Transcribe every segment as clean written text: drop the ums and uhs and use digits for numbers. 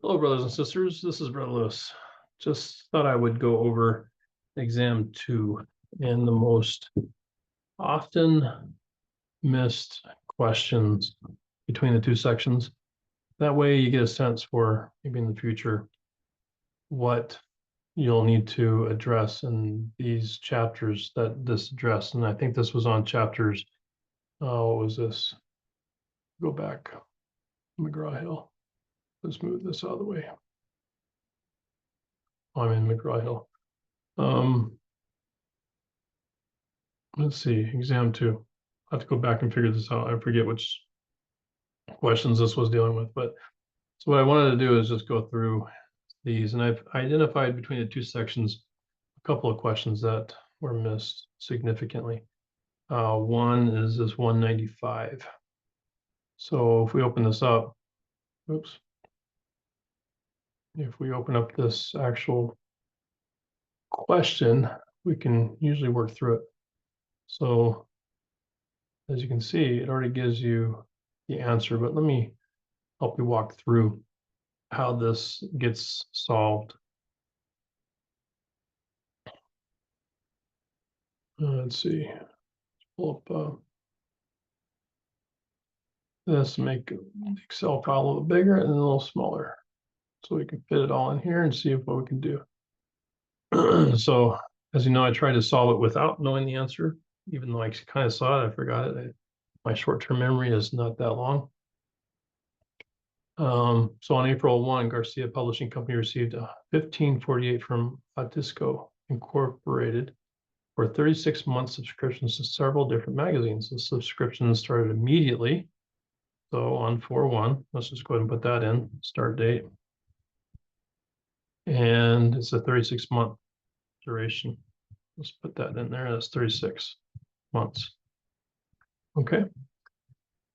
Hello, brothers and sisters. This is Brother Lewis. Just thought I would go over exam 2 and the most often missed questions between the two sections. That way you get a sense for maybe in the future what you'll need to address in these chapters that this addressed. And I think this was on chapters, what was this? Go back, McGraw-Hill. Let's move this out of the way. I'm in McGraw-Hill. Let's see, exam 2. I have to go back and figure this out. I forget which questions this was dealing with, but so what I wanted to do is just go through these, and I've identified between the two sections a couple of questions that were missed significantly. One is this 195. So if we open this up, oops. If we open up this actual question, we can usually work through it. So as you can see, it already gives you the answer, but let me help you walk through how this gets solved. Let's see, pull up this, make the Excel file a little bigger and a little smaller so we can fit it all in here and see what we can do. So as you know, I tried to solve it without knowing the answer, even though I kind of saw it, I forgot it. My short-term memory is not that long. So on April 1, Garcia Publishing Company received a 1548 from Atisco Incorporated for 36-month subscriptions to several different magazines. The subscription started immediately. So on 4/1, let's just go ahead and put that in, start date. And it's a 36-month duration. Let's put that in there, that's 36 months. Okay.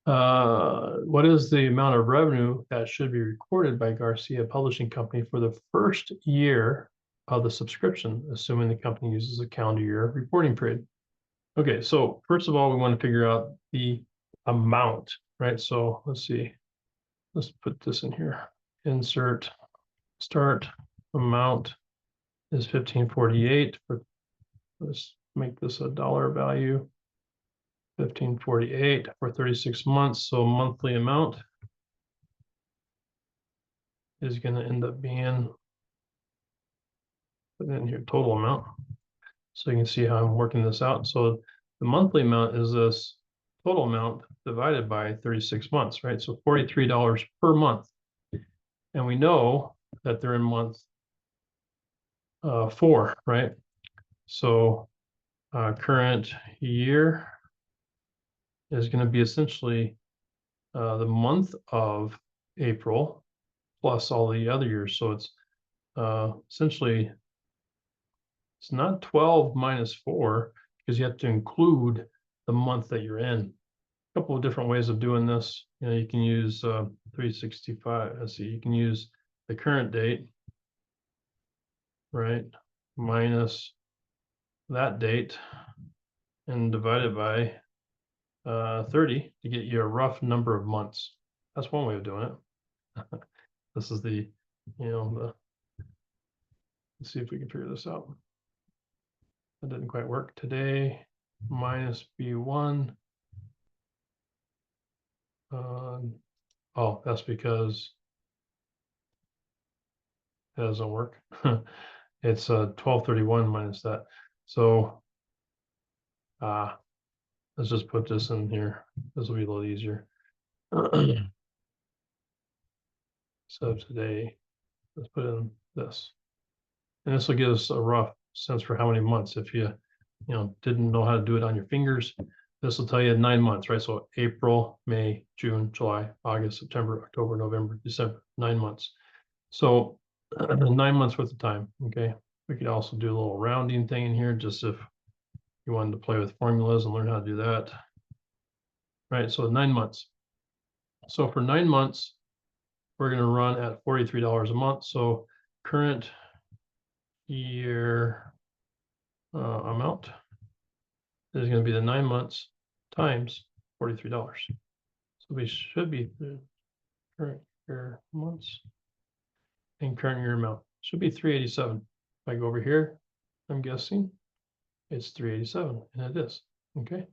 What is the amount of revenue that should be recorded by Garcia Publishing Company for the first year of the subscription, assuming the company uses a calendar year reporting period? Okay, so first of all, we want to figure out the amount, right? So let's see, let's put this in here. Insert start amount is 1548. Let's make this a dollar value. 1548 for 36 months. So monthly amount is going to end up being, put in here, total amount. So you can see how I'm working this out. So the monthly amount is this total amount divided by 36 months, right? So $43 per month. And we know that they're in month 4, right? So current year is going to be essentially the month of April plus all the other years. So it's essentially, it's not 12 minus 4 because you have to include the month that you're in. A couple of different ways of doing this. You know, you can use 365. Let's see, you can use the current date, right, minus that date and divide it by 30 to get you a rough number of months. That's one way of doing it. This is the, let's see if we can figure this out. That didn't quite work. Today minus B1. Oh, that's because that doesn't work. It's 1231 minus that. So let's just put this in here. This will be a little easier. So today, let's put in this. And this will give us a rough sense for how many months. If you didn't know how to do it on your fingers, this will tell you 9 months, right? So April, May, June, July, August, September, October, November, December, 9 months. So 9 months worth of time. Okay. We could also do a little rounding thing in here, just if you wanted to play with formulas and learn how to do that. Right. So 9 months. So for 9 months, we're going to run at $43 a month. So current year amount is going to be the 9 months times $43. So we should be the current year months and current year amount. Should be 387. If I go over here, I'm guessing it's 387, and it is. Okay.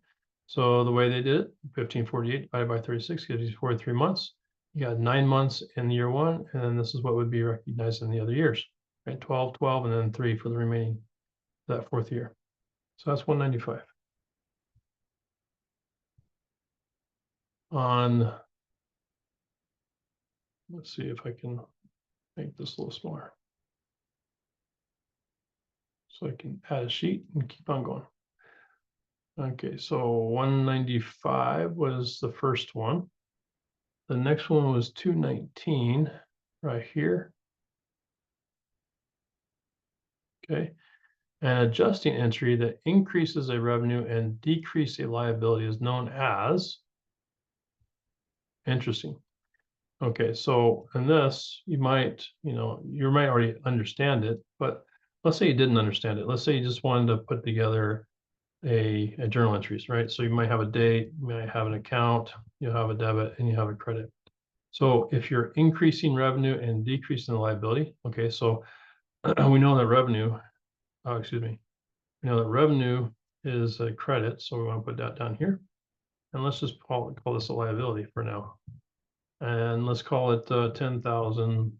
So the way they did it, 1548 divided by 36 gives you 43 months. You got 9 months in year one, and then this is what would be recognized in the other years, right? 12, 12, and then 3 for the remaining, that fourth year. So that's 195. On, let's see if I can make this a little smaller. So I can add a sheet and keep on going. Okay, so 195 was the first one. The next one was 219 right here. Okay, an adjusting entry that increases a revenue and decreases a liability is known as, interesting. Okay, so in this, you might already understand it, but let's say you didn't understand it. Let's say you just wanted to put together a journal entries, right? So you might have a date, you might have an account, you have a debit, and you have a credit. So if you're increasing revenue and decreasing the liability, okay, so we know that revenue, we know that revenue is a credit, so we want to put that down here. And let's just call this a liability for now. And let's call it 10,000.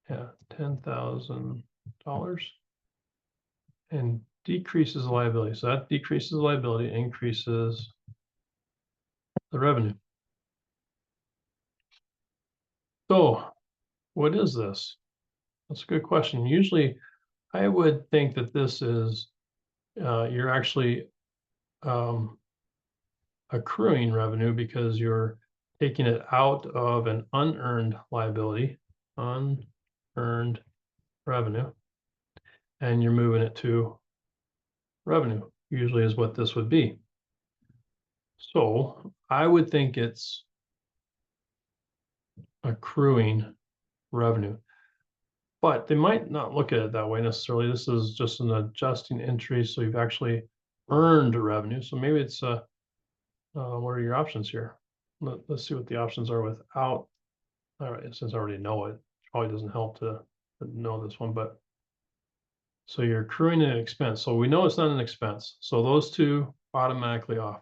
Yeah, $10,000, and decreases the liability. So that decreases the liability, increases the revenue. So what is this? That's a good question. Usually I would think that this is, you're actually accruing revenue because you're taking it out of an unearned liability, unearned revenue, and you're moving it to revenue, usually is what this would be. So I would think it's accruing revenue, but they might not look at it that way necessarily. This is just an adjusting entry, so you've actually earned revenue. So maybe it's what are your options here? Let's see what the options are without. All right, since I already know it, probably doesn't help to know this one, but so you're accruing an expense. So we know it's not an expense. So those two automatically off.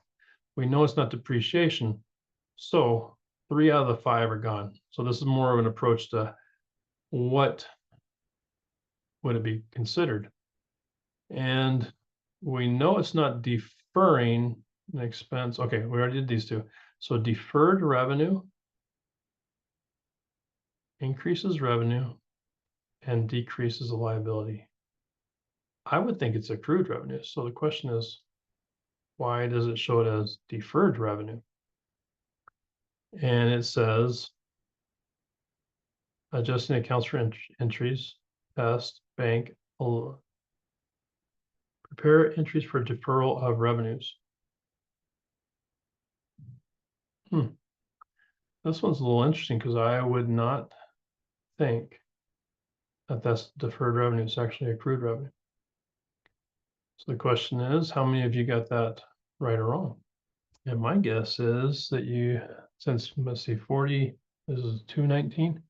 We know it's not depreciation. So 3 out of the 5 are gone. So this is more of an approach to what would it be considered? And we know it's not deferring an expense. Okay, we already did these two. So deferred revenue increases revenue and decreases the liability. I would think it's accrued revenue. So the question is, why does it show it as deferred revenue? And it says, adjusting accounts for entries, test, bank, prepare entries for deferral of revenues. This one's a little interesting because I would not think that that's deferred revenue. It's actually accrued revenue. So the question is, how many of you got that right or wrong? And my guess is that since let's see, 40, this is 219.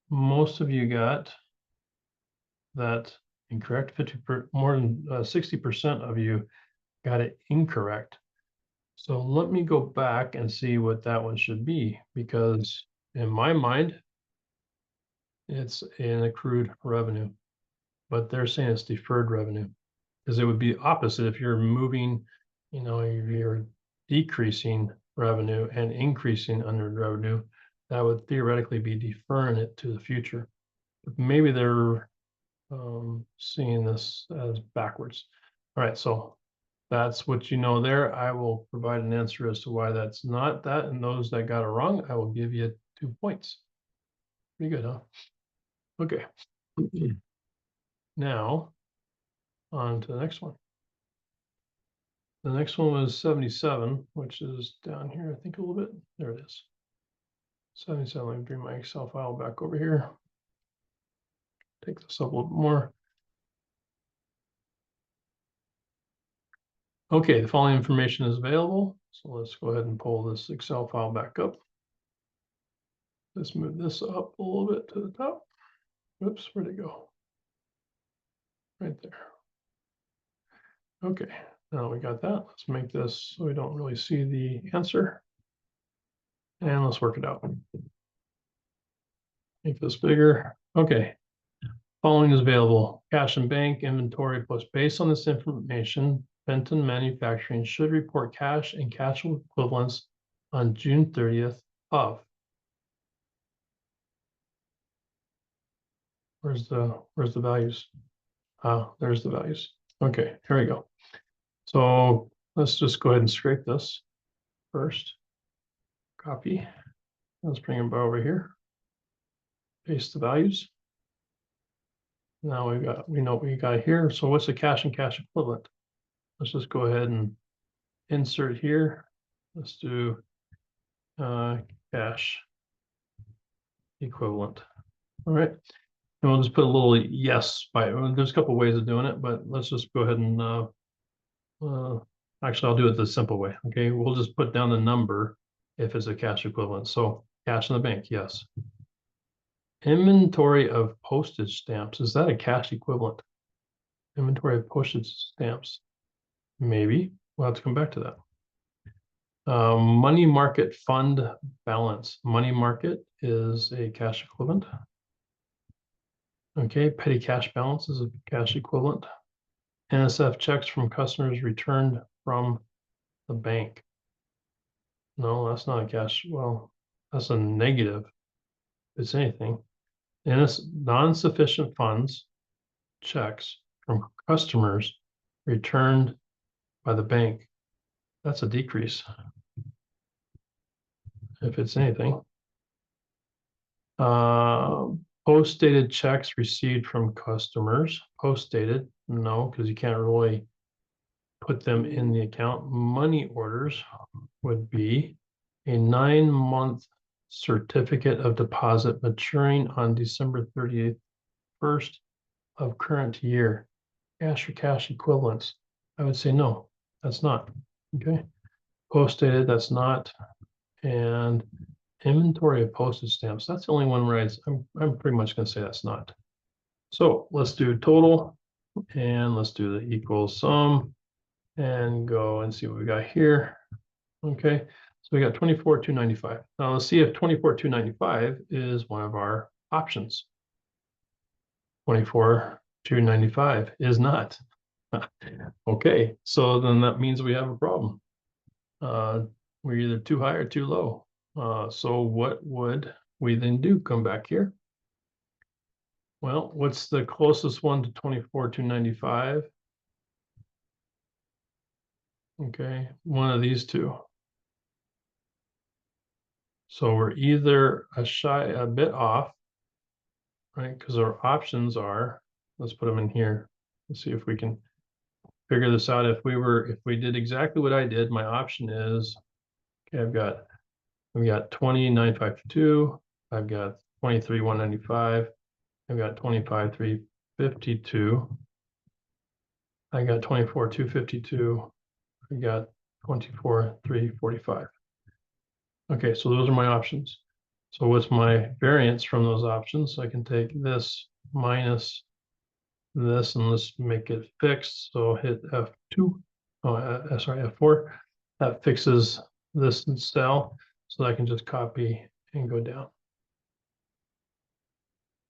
Most of you got that incorrect. More than 60% of you got it incorrect. So let me go back and see what that one should be, because in my mind, it's an accrued revenue, but they're saying it's deferred revenue, because it would be opposite. If you're moving, you're decreasing revenue and increasing unearned revenue, that would theoretically be deferring it to the future. But maybe they're seeing this as backwards. All right, so that's what you know there. I will provide an answer as to why that's not that, and those that got it wrong, I will give you 2 points. Pretty good, huh? Okay. Now, on to the next one. The next one was 77, which is down here, I think a little bit. There it is. 77, let me bring my Excel file back over here. Take this up a little bit more. Okay, the following information is available. So let's go ahead and pull this Excel file back up. Let's move this up a little bit to the top. Oops, where'd it go? Right there. Okay, now we got that. Let's make this so we don't really see the answer. And let's work it out. Make this bigger. Okay. Following is available. Cash and bank inventory plus based on this information, Benton Manufacturing should report cash and cash equivalents on June 30th of. Where's the values? There's the values. Okay, here we go. So let's just go ahead and scrape this first. Copy. Let's bring them over here. Paste the values. Now we know what we got here. So what's the cash and cash equivalent? Let's just go ahead and insert here. Let's do cash equivalent. All right. And we'll just put a little yes by it. There's a couple ways of doing it, but let's just go ahead and actually I'll do it the simple way. Okay, we'll just put down the number if it's a cash equivalent. So cash in the bank, yes. Inventory of postage stamps, is that a cash equivalent? Inventory of postage stamps, maybe. We'll have to come back to that. Money market fund balance. Money market is a cash equivalent. Okay, petty cash balance is a cash equivalent. NSF checks from customers returned from the bank. No, that's not a cash. Well, that's a negative. If it's anything. And it's non-sufficient funds checks from customers returned by the bank. That's a decrease. If it's anything. Post-dated checks received from customers. Post-dated, no, because you can't really put them in the account. Money orders would be a 9-month certificate of deposit maturing on December 30th, 1st of current year. Cash or cash equivalents. I would say no, that's not. Okay. Post-dated, that's not. And inventory of postage stamps, that's the only one where I'm pretty much going to say that's not. So let's do total and let's do the equals sum and go and see what we got here. Okay, so we got 24,295. Now let's see if 24,295 is one of our options. 24,295 is not. Okay, so then that means we have a problem. We're either too high or too low. So what would we then do? Come back here. Well, what's the closest one to 24,295? Okay, one of these two. So we're either a bit off, right? Because our options are, let's put them in here. Let's see if we can figure this out. If we did exactly what I did, my option is, okay, I've got 20,952, I've got 23,195, I've got 25,352, I got 24,252, I got 24,345. Okay, so those are my options. So what's my variance from those options? I can take this minus this and let's make it fixed. So hit F2, sorry, F4. That fixes this cell, so I can just copy and go down.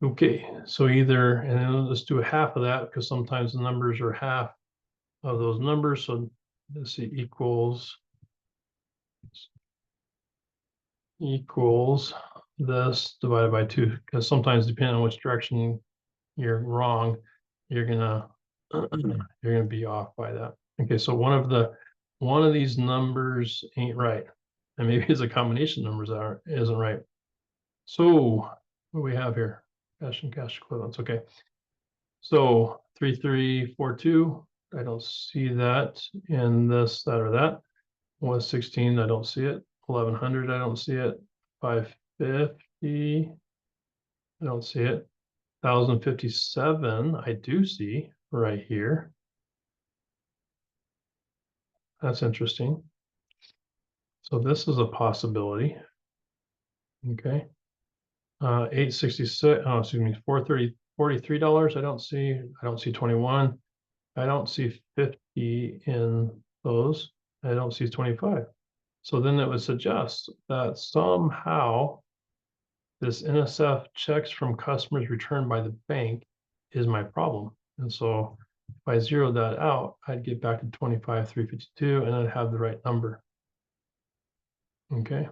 Okay, so either, and then let's do a half of that because sometimes the numbers are half of those numbers. So let's see, equals this divided by 2, because sometimes depending on which direction you're wrong, you're gonna be off by that. Okay, so one of these numbers ain't right, and maybe it's a combination of numbers that isn't right. So what do we have here? Cash and cash equivalents. Okay, so 3342. I don't see that in this, that, or that. 116. I don't see it. 1100. I don't see it. 550. I don't see it. 1057. I do see right here. That's interesting. So this is a possibility. Okay. $866, oh, excuse me, $43. I don't see 21. I don't see 50 in those. I don't see 25. So then it would suggest that somehow this NSF checks from customers returned by the bank is my problem. And so if I zero that out, I'd get back to 25,352 and I'd have the right number. Okay.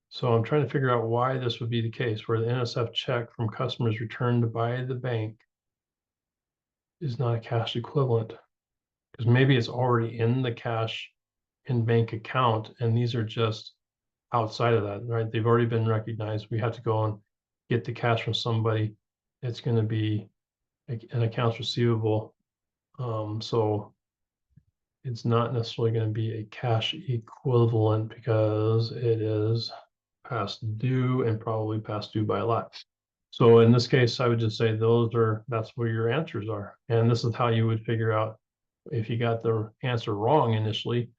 So I'm trying to figure out why this would be the case, where the NSF check from customers returned by the bank is not a cash equivalent. Because maybe it's already in the cash in bank account, and these are just outside of that, right? They've already been recognized. We have to go and get the cash from somebody. It's going to be an accounts receivable. So it's not necessarily going to be a cash equivalent because it is past due and probably past due by a lot. So in this case, I would just say that's where your answers are. And this is how you would figure out if you got the answer wrong initially,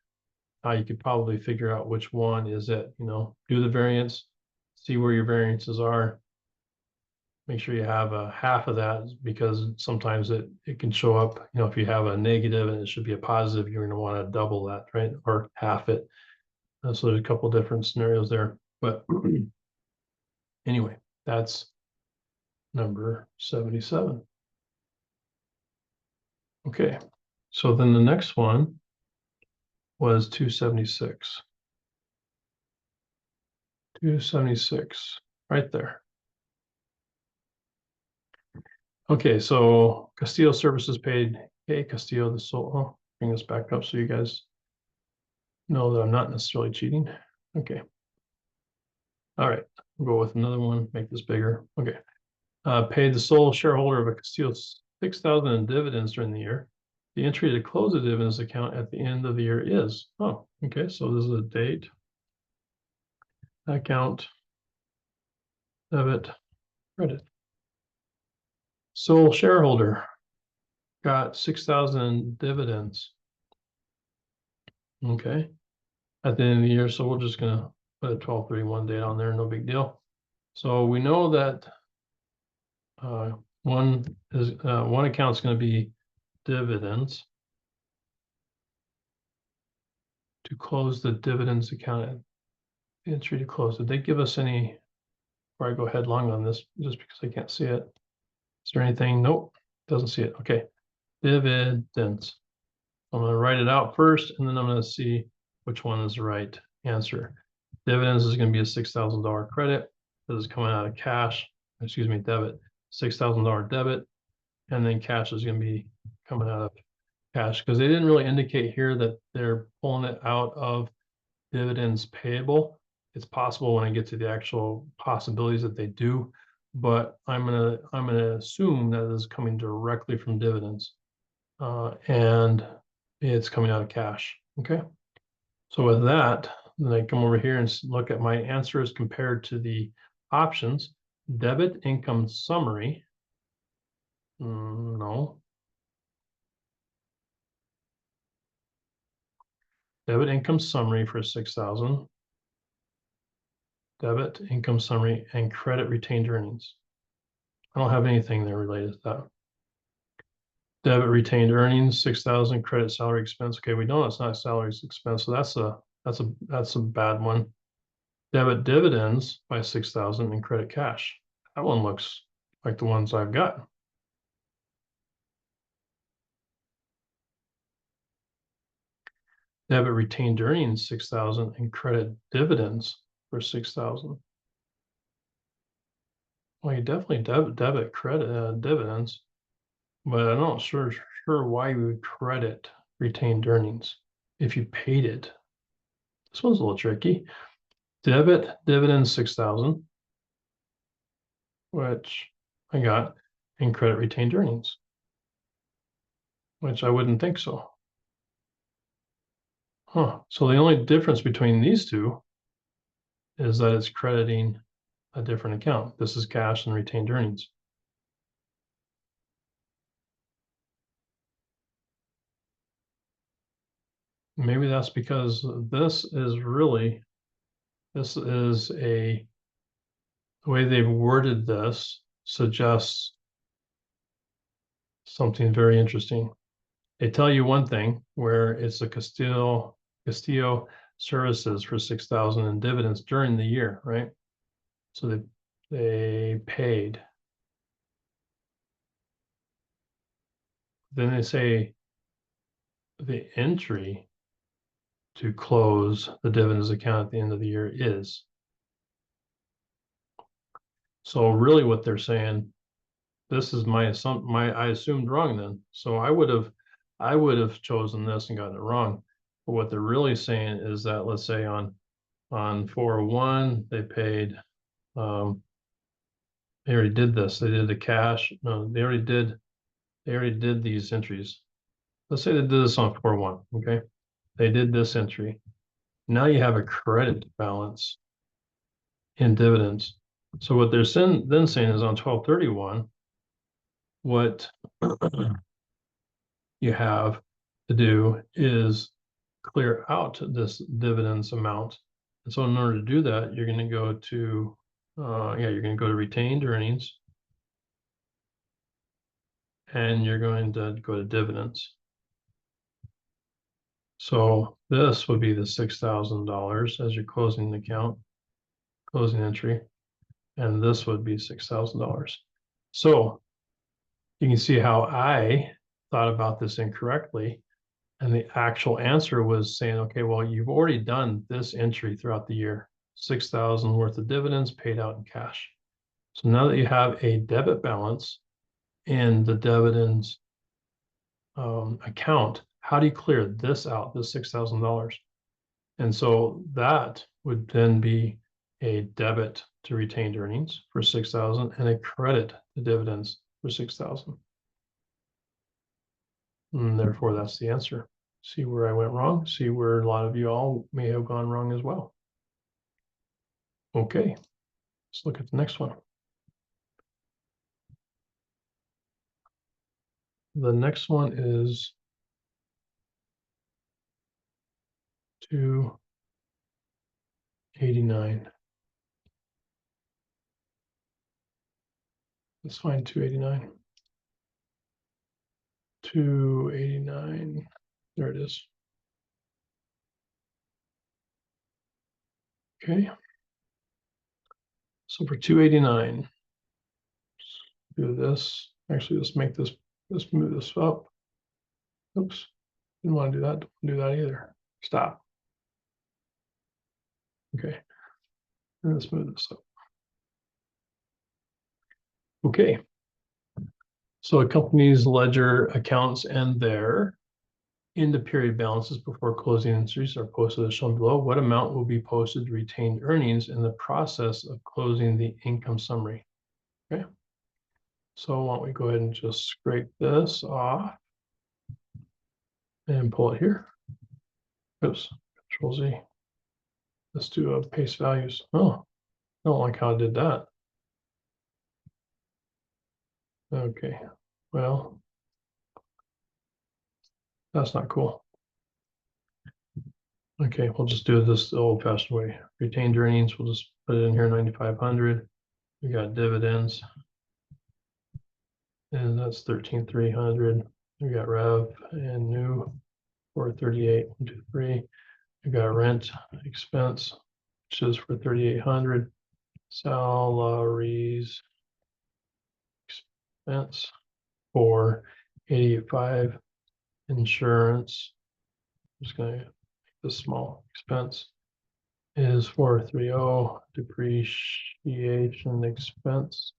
how you could probably figure out which one is it, do the variance, see where your variances are, make sure you have a half of that because sometimes it can show up, if you have a negative and it should be a positive, you're going to want to double that, right? Or half it. So there's a couple different scenarios there, but anyway, that's number 77. Okay, so then the next one was 276. 276, right there. Okay, so Castillo services paid. Hey, Castillo, bring this back up so you guys know that I'm not necessarily cheating. Okay. All right, we'll go with another one, make this bigger. Okay. Paid the sole shareholder of a Castillo 6,000 in dividends during the year. The entry to close the dividends account at the end of the year is, okay, so this is a date, account, debit, credit. Sole shareholder got 6,000 dividends. Okay, at the end of the year, so we're just gonna put a 12/31 date on there, no big deal. So we know that one account's going to be dividends. To close the dividends account, entry to close. Did they give us any? Before I go headlong on this, just because I can't see it. Is there anything? Nope, doesn't see it. Okay, dividends. I'm going to write it out first, and then I'm going to see which one is the right answer. Dividends is going to be a $6,000 credit. This is coming out of cash. Excuse me, debit. $6,000 debit, and then cash is going to be coming out of cash because they didn't really indicate here that they're pulling it out of dividends payable. It's possible when I get to the actual possibilities that they do, but I'm gonna assume that it is coming directly from dividends, and it's coming out of cash. Okay, so with that, then I come over here and look at my answers compared to the options. Debit income summary. No. Debit income summary for 6,000. Debit income summary and credit retained earnings. I don't have anything there related to that. Debit retained earnings 6,000. Credit salary expense. Okay, we know it's not salary expense, so that's a bad one. Debit dividends by 6,000 and credit cash. That one looks like the ones I've got. Debit retained earnings 6,000 and credit dividends for 6,000. Well, you definitely debit credit dividends, but I'm not sure why you would credit retained earnings if you paid it. This one's a little tricky. Debit dividends 6,000, which I got, and credit retained earnings, which I wouldn't think so. So the only difference between these two is that it's crediting a different account. This is cash and retained earnings. Maybe that's because this is a the way they've worded this suggests something very interesting. They tell you one thing where it's the Castillo services for 6,000 in dividends during the year, right? So they paid. Then they say the entry to close the dividends account at the end of the year is. So really what they're saying, this is my assumption, I assumed wrong then. So I would have chosen this and gotten it wrong. But what they're really saying is that, let's say on 401, they paid, they already did this. They did the cash. No, they already did these entries. Let's say they did this on 401, okay? They did this entry. Now you have a credit balance in dividends. So what they're then saying is on 1231, what you have to do is clear out this dividends amount. And so in order to do that, you're going to go to, you're going to go to retained earnings, and you're going to go to dividends. So this would be the $6,000 as your closing account, closing entry, and this would be $6,000. So you can see how I thought about this incorrectly. And the actual answer was saying, okay, well, you've already done this entry throughout the year, 6,000 worth of dividends paid out in cash. So now that you have a debit balance in the dividends account, how do you clear this out, this $6,000? And so that would then be a debit to retained earnings for 6,000 and a credit to dividends for 6,000. And therefore, that's the answer. See where I went wrong? See where a lot of you all may have gone wrong as well. Okay, let's look at the next one. The next one is 289. Let's find 289. 289. There it is. Okay. So for 289, do this. Actually, let's make this, let's move this up. Oops. Didn't want to do that. Don't do that either. Stop. Okay. And let's move this up. Okay. So a company's ledger accounts and their end of period balances before closing entries are posted as shown below. What amount will be posted to retained earnings in the process of closing the income summary? Okay. So why don't we go ahead and just scrape this off and pull it here. Oops, Control Z. Let's do paste values. Oh, I don't like how I did that. Okay, well, that's not cool. Okay, we'll just do this the old-fashioned way. Retained earnings, we'll just put it in here, 9,500. We got dividends, and that's 13,300. We got rev and new 438, 123. We got rent expense, which is for 3,800. Salaries expense for 88.5. Insurance, I'm just going to make this small, expense is 430. Depreciation expense,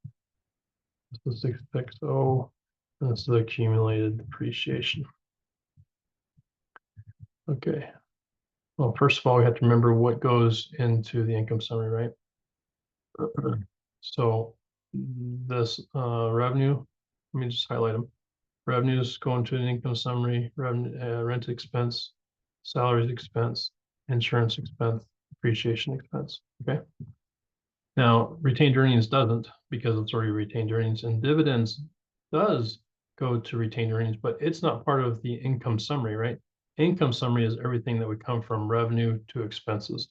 this is 660, and this is accumulated depreciation. Okay, well, first of all, we have to remember what goes into the income summary, right? So this revenue, let me just highlight them. Revenues go into an income summary, revenue, rent expense, salaries expense, insurance expense, depreciation expense, okay? Now, retained earnings doesn't, because it's already retained earnings, and dividends does go to retained earnings, but it's not part of the income summary, right? Income summary is everything that would come from revenue to expenses,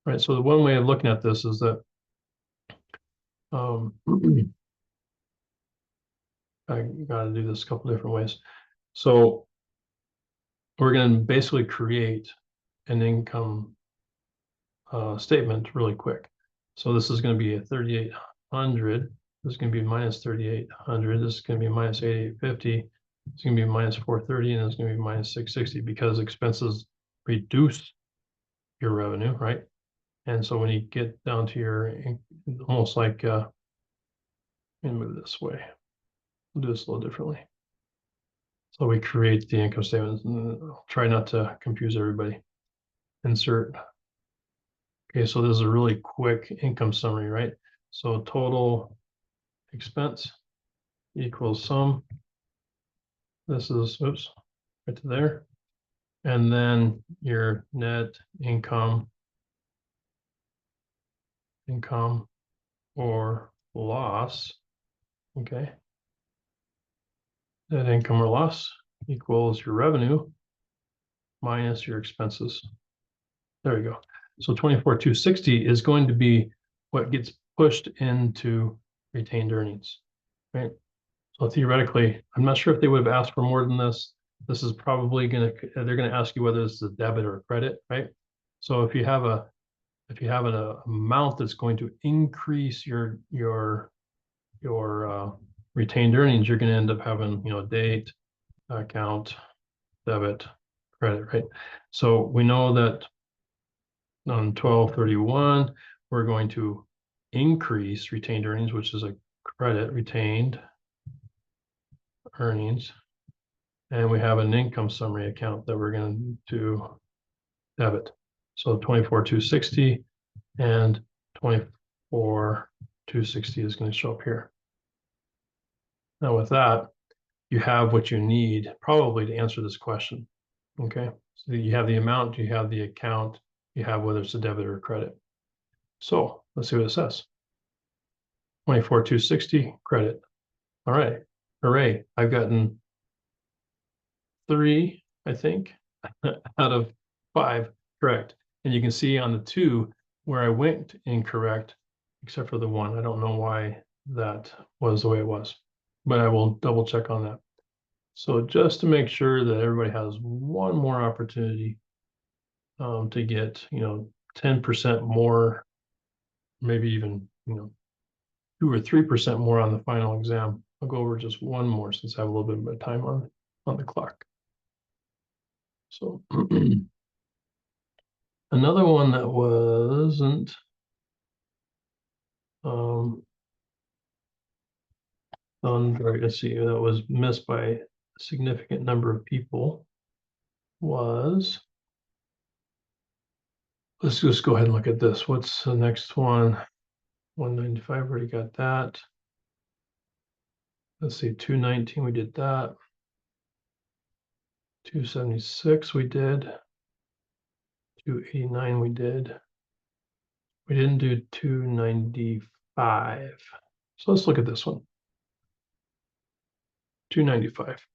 right? So the one way of looking at this is that I got to do this a couple different ways. So we're going to basically create an income statement really quick. So this is going to be a 3,800. This is going to be minus 3,800. This is going to be minus 8,850. It's going to be minus 430, and it's going to be minus 660 because expenses reduce your revenue, right? And so when you get down to your, almost like, let me move this way. We'll do this a little differently. So we create the income statement. I'll try not to confuse everybody. Insert. Okay, so this is a really quick income summary, right? So total expense equals sum. This is, oops, right to there. And then your net income or loss, okay? Net income or loss equals your revenue minus your expenses. There you go. So 24,260 is going to be what gets pushed into retained earnings, right? So theoretically, I'm not sure if they would have asked for more than this. This is probably they're gonna ask you whether it's a debit or a credit, right? So if you have an amount that's going to increase your retained earnings, you're gonna end up having, date, account, debit, credit, right? So we know that on 12/31, we're going to increase retained earnings, which is a credit, retained earnings. And we have an income summary account that we're going to debit. So 24,260 and 24,260 is going to show up here. Now with that, you have what you need probably to answer this question. Okay, so you have the amount, you have the account, you have whether it's a debit or a credit. So let's see what it says. 24,260 credit. All right, hooray! I've gotten 3, I think, out of 5 correct. And you can see on the 2 where I went incorrect, except for the 1. I don't know why that was the way it was, but I will double check on that. So just to make sure that everybody has one more opportunity to get, 10% more, maybe even, 2 or 3% more on the final exam. I'll go over just one more since I have a little bit of time on the clock. So another one that wasn't let's see, that was missed by a significant number of people was, let's just go ahead and look at this. What's the next one? 195, already got that. Let's see, 219, we did that. 276 we did. 289 we did. We didn't do 295. So let's look at this one. 295.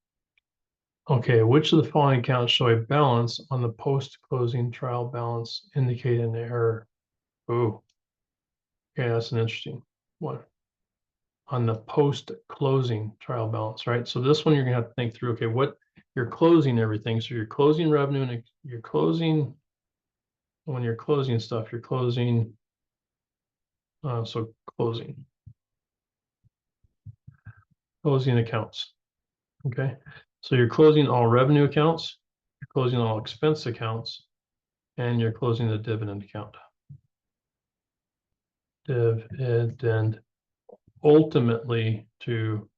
Okay, which of the following accounts show a balance on the post-closing trial balance indicating an error? Oh, okay, that's an interesting one. On the post-closing trial balance, right? So this one you're gonna have to think through, okay, what you're closing everything. So you're closing revenue and you're closing, when you're closing stuff, you're closing, so closing accounts, okay? So you're closing all revenue accounts, you're closing all expense accounts, and you're closing the dividend account. Dividend ultimately to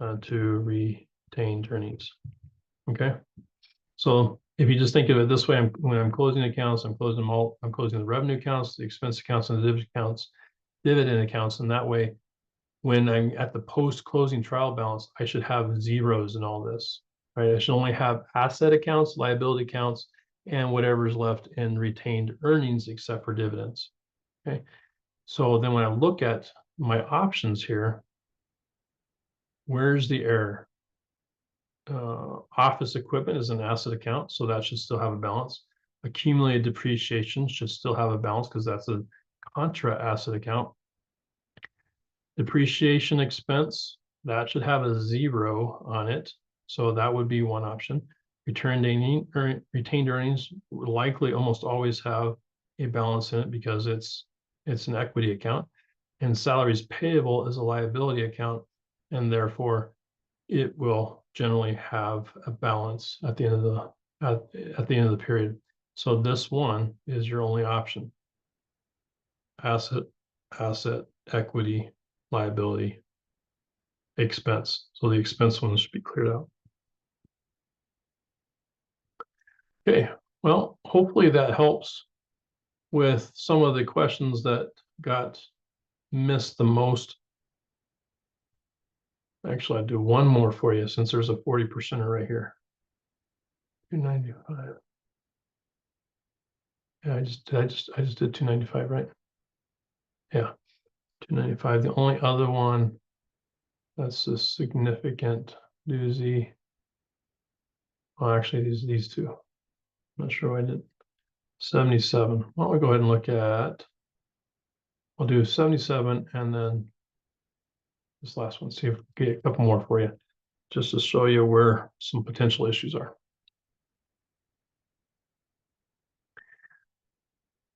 retained earnings. Okay, so if you just think of it this way, when I'm closing accounts, I'm closing them all. I'm closing the revenue accounts, the expense accounts, and the dividend accounts, and that way, when I'm at the post-closing trial balance, I should have zeros in all this. Right, I should only have asset accounts, liability accounts, and whatever's left in retained earnings, except for dividends. Okay, so then when I look at my options here, where's the error? Office equipment is an asset account, so that should still have a balance. Accumulated depreciation should still have a balance because that's a contra asset account. Depreciation expense, that should have a 0 on it. So that would be one option. Retained earnings will likely almost always have a balance in it because it's an equity account. And salaries payable is a liability account, and therefore it will generally have a balance at the end of the period. So this one is your only option. Asset, equity, liability, expense. So the expense one should be cleared out. Okay, well, hopefully that helps with some of the questions that got missed the most. Actually, I'll do one more for you since there's a 40% right here. 295. Yeah, I just did 295, right? Yeah, 295. The only other one that's a significant doozy. Well, actually, these two. I'm not sure why I did 77. Why don't we go ahead and look at? I'll do 77 and then this last one. See if we can get a couple more for you, just to show you where some potential issues are.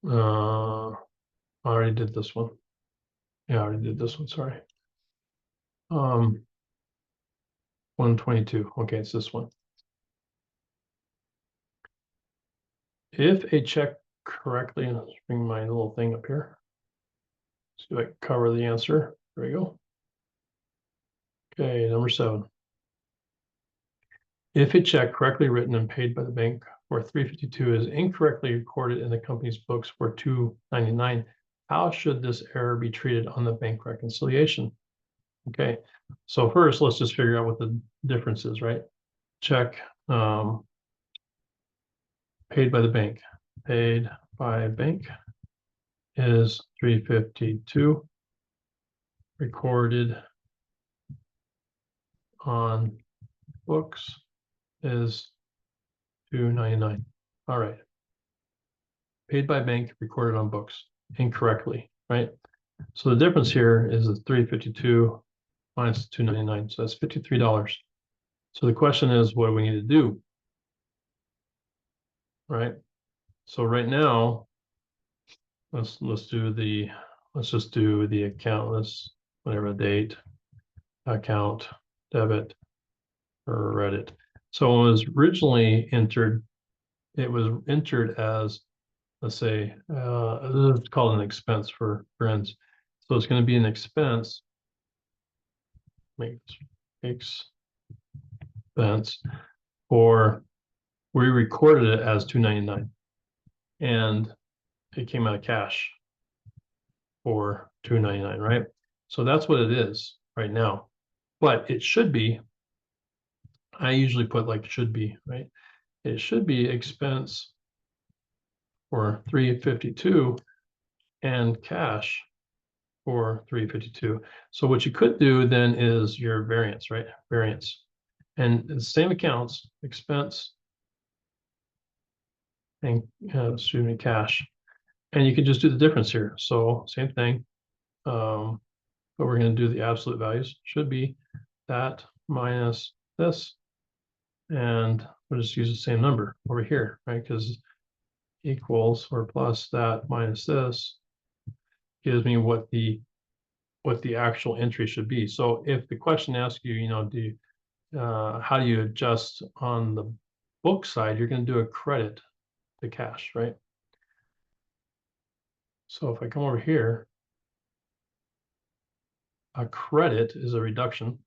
I already did this one. Yeah, I already did this one. Sorry. 122. Okay, it's this one. If a check correctly, let's bring my little thing up here. See if I can cover the answer. There we go. Okay, number 7. If a check correctly written and paid by the bank for 352 is incorrectly recorded in the company's books for 299, how should this error be treated on the bank reconciliation? Okay, so first let's just figure out what the difference is, right? Check paid by the bank. Paid by bank is 352, recorded on books is 299. All right. Paid by bank, recorded on books incorrectly, right? So the difference here is the 352 minus 299. So that's $53. So the question is, what do we need to do? Right? So right now, let's just do the account, whatever date, account, debit, or credit. So when it was originally entered, it was entered as, let's say, it's called an expense for friends. So it's going to be an expense, expense, or we recorded it as 299, and it came out of cash for 299, right? So that's what it is right now. But it should be, I usually put like should be, right? It should be expense for 352 and cash for 352. So what you could do then is your variance, right? Variance. And the same accounts, expense and cash. And you can just do the difference here. So same thing. But we're going to do the absolute values. Should be that minus this. And we'll just use the same number over here, right? Because equals or plus that minus this gives me what the actual entry should be. So if the question asks you, how do you adjust on the book side, you're going to do a credit to cash, right? So if I come over here, a credit is a reduction.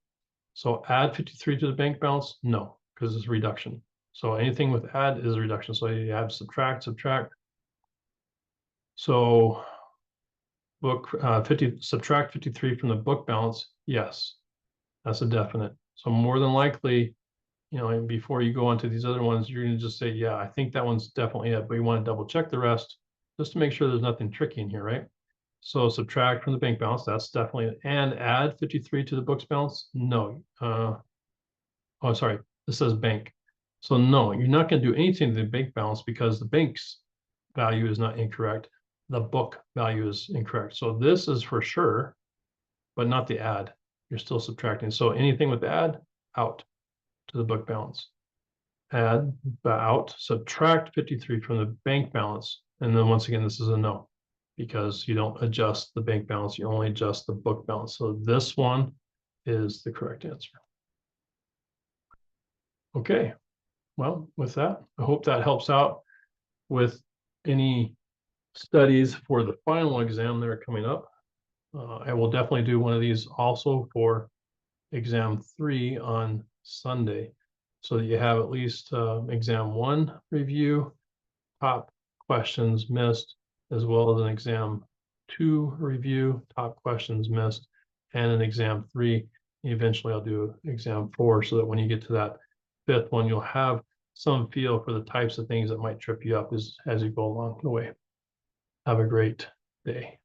So add 53 to the bank balance? No, because it's a reduction. So anything with add is a reduction. So you have subtract. So book subtract 53 from the book balance. Yes, that's a definite. So more than likely, before you go on to these other ones, you're going to just say, yeah, I think that one's definitely it, but you want to double check the rest just to make sure there's nothing tricky in here, right? So subtract from the bank balance, that's definitely, and add 53 to the books balance. No, oh, sorry, this says bank. So no, you're not going to do anything to the bank balance because the bank's value is not incorrect. The book value is incorrect. So this is for sure but not the add. You're still subtracting. So anything with add, out to the book balance. Add, out, subtract 53 from the bank balance. And then once again, this is a no, because you don't adjust the bank balance, you only adjust the book balance. So this one is the correct answer. Okay, well, with that, I hope that helps out with any studies for the final exam that are coming up. I will definitely do one of these also for exam 3 on Sunday, so that you have at least exam 1 review, top questions missed, as well as an exam 2 review, top questions missed, and an exam 3. Eventually I'll do exam 4, so that when you get to that 5th one, you'll have some feel for the types of things that might trip you up as you go along the way. Have a great day.